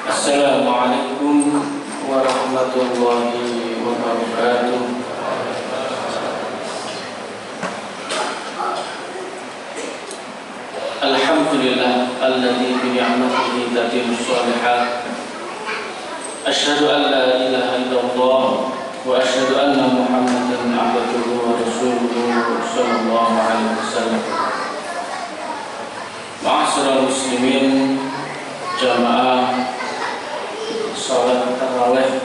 Assalamualaikum warahmatullahi wabarakatuh. Alhamdulillah alladzi bi ni'matihi tatimmu shalihat. Asyhadu an la ilaha illallah wa asyhadu anna Muhammadan abduhu wa rasuluhu sallallahu alaihi wasallam. Ma'asyiral muslimin, jamaah salat tarawih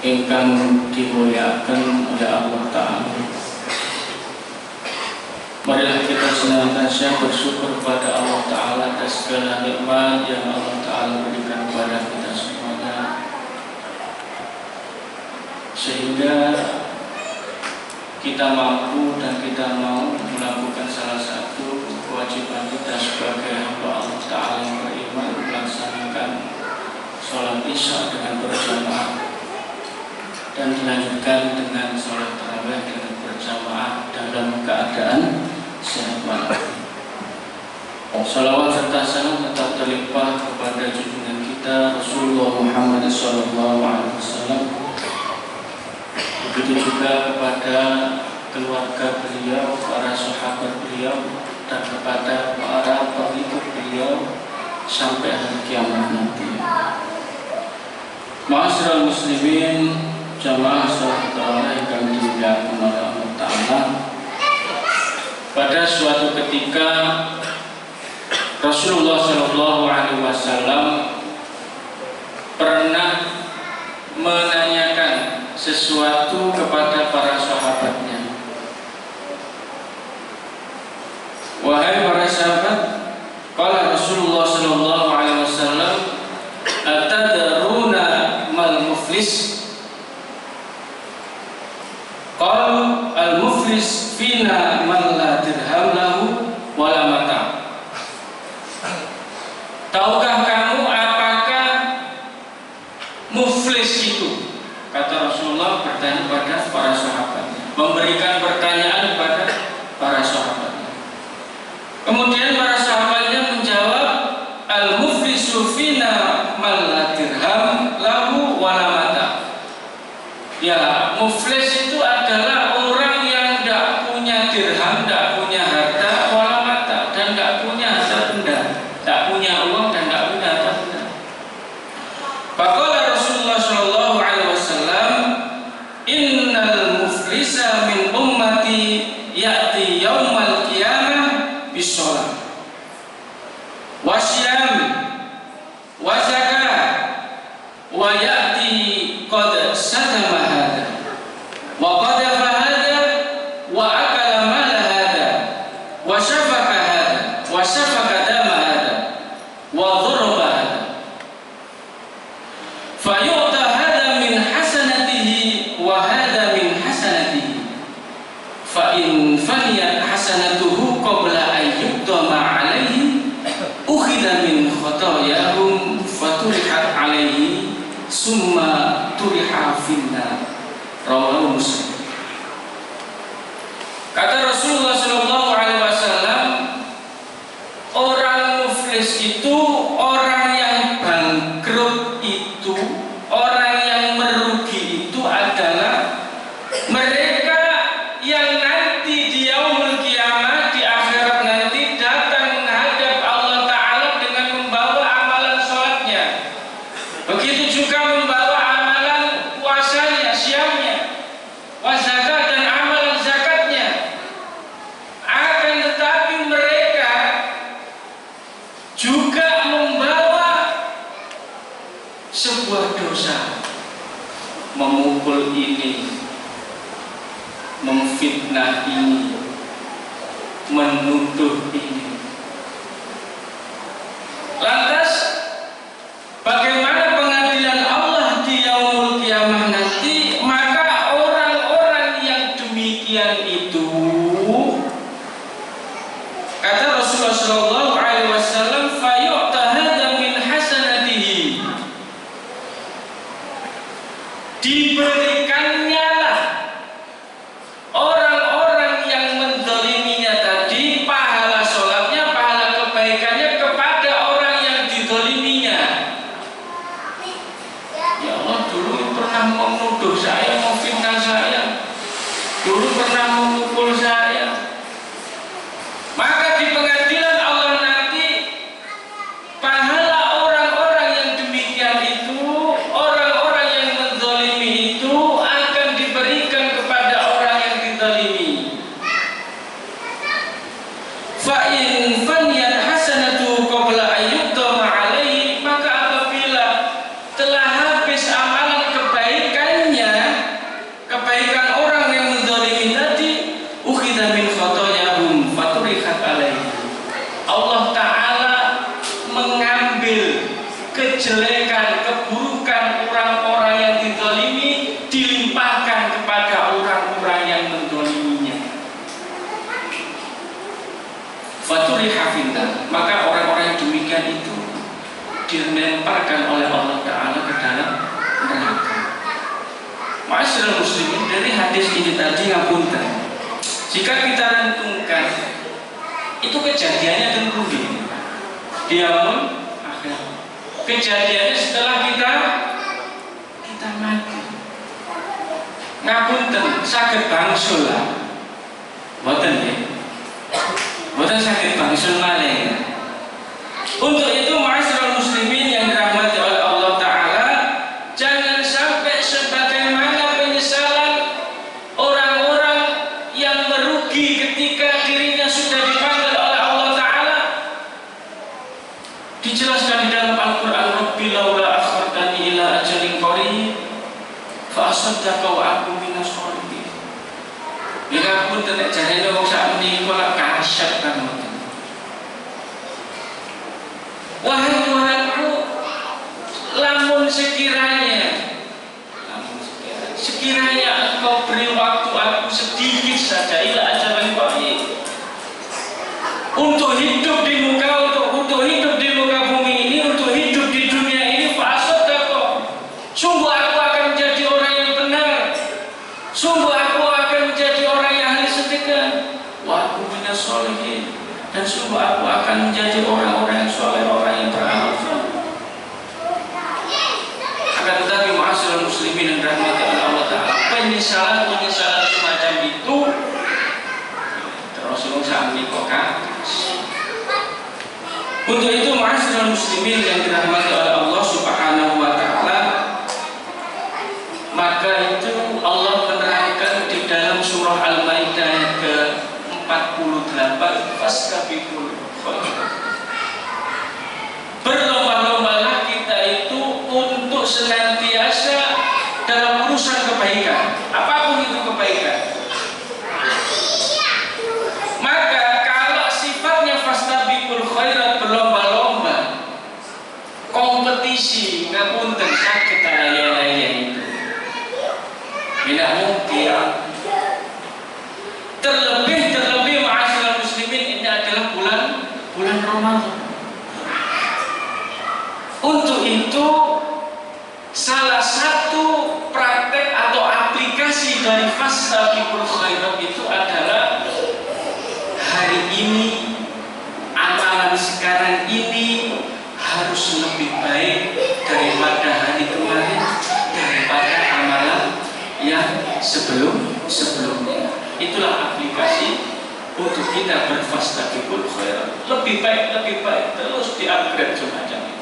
ingkang dimuliakan oleh Allah Ta'ala. Marilah kita senantiasa bersyukur kepada Allah Ta'ala atas segala nikmat yang Allah Ta'ala berikan kepada kita semuanya, sehingga kita mampu dan kita mau melakukan salah satu kewajiban kita sebagai hamba Allah Ta'ala yang beriman, melaksanakan sholat isya dengan berjamaah dan dilanjutkan dengan sholat tarawih dengan berjamaah dalam keadaan sehat walafiat. Salawat serta salam tetap terlimpah kepada junjungan kita Rasulullah Muhammad SAW. Begitu juga kepada keluarga beliau, para sahabat beliau, dan kepada para pengikut beliau sampai hari kiamat nanti. Ma'asyiral muslimin, jamaah salat tarawih yang dimuliakan oleh Allah Ta'ala. Pada suatu ketika Rasulullah SAW pernah menanyakan sesuatu kepada para sahabatnya. Wahai para sahabat, qala Rasulullah SAW, atadruna mal muflis? Qal al muflis fina man la dirham lahu wala mata. Tahukah kamu apakah muflis itu? Kata Rasulullah bertanya kepada para sahabatnya, memberikan pertanyaan kepada para sahabatnya. Kemudian para sahabatnya menjawab, al muflisu fina man la dirham lahu wala mata. Ya, muflis itu adalah orang yang tidak punya dirham, tidak punya harta, wala mata, dan tidak punya harta benda, tidak punya uang dan tidak punya harta benda. Faqala Rasulullah SAW, innal muflisa min ummati ya'ti yaumal qiyamah bisolat wa syiyam wa zakah wa ya'ti qad satama hada wa qadafa hada wa akala mala hada wa syafaka hada wa syafaka dama hada wa dhuraba hada fa yu'ta hada min hasanatihi wa hada min hasanatihi fa in faniyat hasanatuhu qabla an yuqdama alaihi ukhidha min khotoyahum faturihat alaihi summa turiha finna. Rawahu Muslim. Kata Rasulullah SAW, orang muflis itu, orang yang bangkrut itu, orang yang merugi itu adalah mereka yang nanti di yaumul Fa in faniyat hasanatu qabla ayyuqdama alaihi, maka apabila telah habis amalan kebaikannya, kebaikan orang yang menzalimi tadi, ukhidha min khotoyahum faturihat alaihi. Allah Ta'ala mengambil kejelekan, keburukan orang-orang yang dizalimi, dilimpahkan kepada orang-orang yang menzaliminya. Faturiha finnar, maka orang-orang yang demikian itu dilemparkan oleh Allah Ta'ala ke dalam neraka. Ma'asyiral muslimin, dari hadis ini tadi ngapunten, jika kita renungkan, itu kejadiannya tentu di alam akhirat. Kejadiannya setelah kita mati. Ngapunten, saged bangsul lah. Mboten ya. Mboten saged bangsul malih. Untuk itu ma'asyiral muslimin yang dirahmati oleh Allah Ta'ala, jangan sampai sebagaimana penyesalan orang-orang yang merugi ketika dirinya sudah dipanggil oleh Allah Ta'ala. Dijelaskan di dalam Al-Quran, Rabbi laula akhartani ila ajalin qarib fa asaddaqa wa akun minas sholihin. Ya pun tenek jarene wong sak menika lak kasyat kan. Wahai Tuhanku, lamun sekiranya Engkau beri waktu aku sedikit saja, ila ajalin qarib, untuk hidup di muka bumi ini, untuk hidup di dunia ini, fa'asaddaqa, sungguh aku akan menjadi orang yang benar, sungguh aku akan menjadi orang yang ahli sedekah, wa aku minas sholihin, dan sungguh aku akan menjadi orang-orang yang soleh, orang yang beramal saleh. Akan tetapi ma'asyiral muslimin yang dirahmati oleh Allah Ta'ala, penyesalan semacam itu terus sampai kok. Untuk itu ma'asyiral muslimin yang dirahmati oleh Allah Subhanahu wa Ta'ala, maka itu Allah menerangkan di dalam surah Al-Maidah ke-48, fastabiqul khairat. Berlomba-lombalah kita itu untuk senantiasa dalam urusan kebaikan, apapun itu kebaikan. Maka kalau sifatnya fastabiqul khairat, berlomba-lomba, kompetisi, ngapunten sakit raya-raya itu tidak mungkin. Terlebih ma'asyiral muslimin, ini adalah bulan Ramadan. Untuk itu salah satu praktek atau aplikasi dari fastabiqul khairat itu adalah hari ini, amalan sekarang ini harus lebih baik daripada hari kemarin, daripada amalan yang sebelumnya. Itulah aplikasi untuk kita berfastabiqul khairat. Lebih baik, terus di-upgrade semacam itu.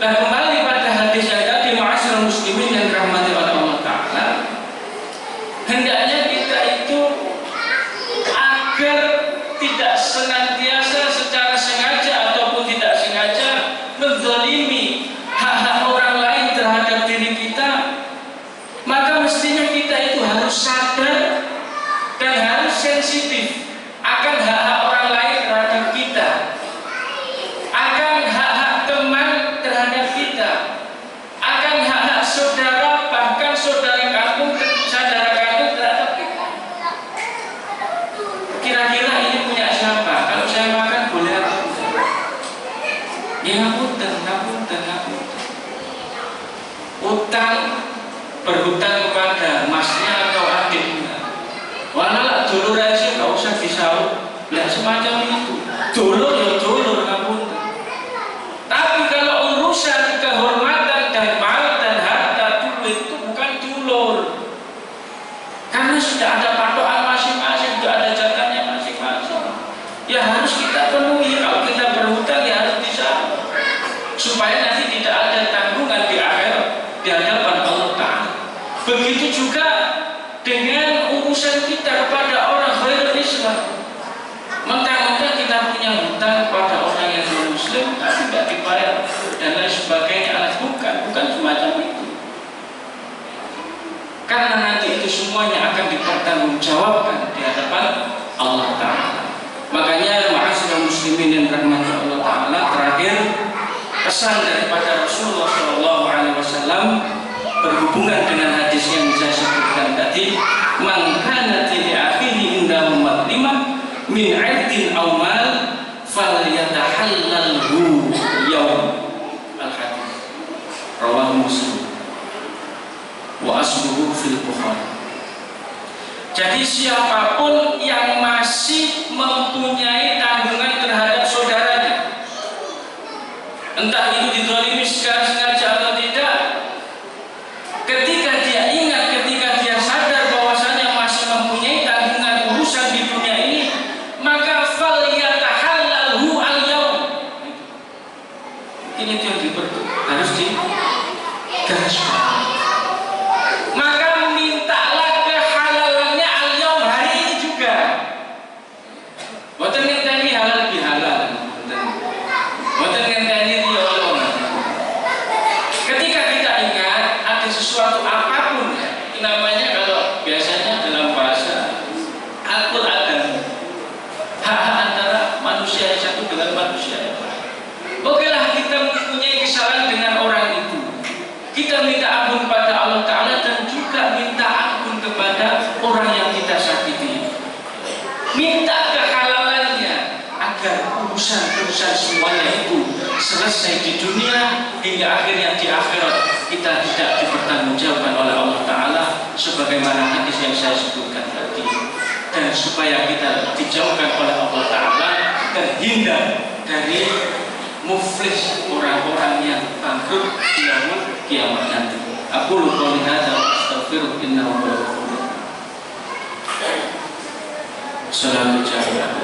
Nah, kembali pada hadis yang tadi, ma'asyiral muslimin yang dirahmati oleh Allah Ta'ala, hendaknya kita itu agar tidak senantiasa secara sengaja ataupun tidak sengaja menzalimi hak-hak orang lain terhadap diri kita. Maka mestinya kita itu harus sadar dan harus sensitif akan hak-hak orang lain terhadap kita, akan hak-hak teman terhadap kita, akan hak-hak saudara, bahkan saudara kandung terhadap kita. Kira-kira ini punya siapa? Kalau saya makan boleh apa enggak? Ya ngapunten. Utang, berhutang kepada masnya atau adiknya. Walau dulur aja nggak usah disaut, nggak semacam itu. Dulur ya dulur, ngapunten. Tapi kalau urusan kehormatan dan mal dan harta duit itu bukan dulur, karena sudah ada patokan masing-masing, sudah ada jatahnya masing-masing. Ya harus kita penuhi. Kalau kita berhutang ya harus disaut, supaya nanti tidak ada tanggungan di akhirat di hadapan Allah Ta'ala. Begitu juga dengan urusan kita kepada orang ghairul Islam. dipertanggungjawabkan di hadapan Allah Ta'ala. Makanya ma'asyiral muslimin yang dirahmati Allah Ta'ala, terakhir pesan daripada Rasulullah SAW berhubungan dengan hadis yang saya sebutkan tadi, man kana li akhihi indahu madlimah min 'irdin aw mal falyatahallalhu yawm. Al-hadis rawahu Muslim wa asluhu fil Bukhari. Jadi siapapun yang masih mempunyai tanggungan terhadap saudaranya, entah itu dizalimi secara sengaja atau tidak, ketika dia ingat, ketika dia sadar bahwasanya masih mempunyai tanggungan urusan di dunia ini, maka falyatahallalhu al-yaum. Ini yang harus digarisbawahi. Maka mintalah kehalalannya al-yaum, hari ini juga. Boten ngenteni halal bi halal. Boten ngenteni dia Allah. Ketika kita ingat ada sesuatu apapun, itu namanya kalau biasanya dalam bahasa akul adam, hak antara manusia yang satu dengan manusia yang lain. Okelah kita mempunyai kesalahan dengan orang itu, kita minta ampun pada Allah Ta'ala dan juga minta ampun kepada orang yang kita sakiti. Minta kehalalannya agar urusan-urusan semuanya itu selesai di dunia hingga akhirnya di akhirat kita tidak dipertanggungjawabkan oleh Allah Ta'ala sebagaimana hadis yang saya sebutkan tadi, dan supaya kita dijauhkan oleh Allah Ta'ala terhindar dari muflis, orang-orang yang bangkrut di yaumul kiamat nanti. Aku lupa lihat dan astaghfirullah innahu ghafurur rahim. Salam jami'an.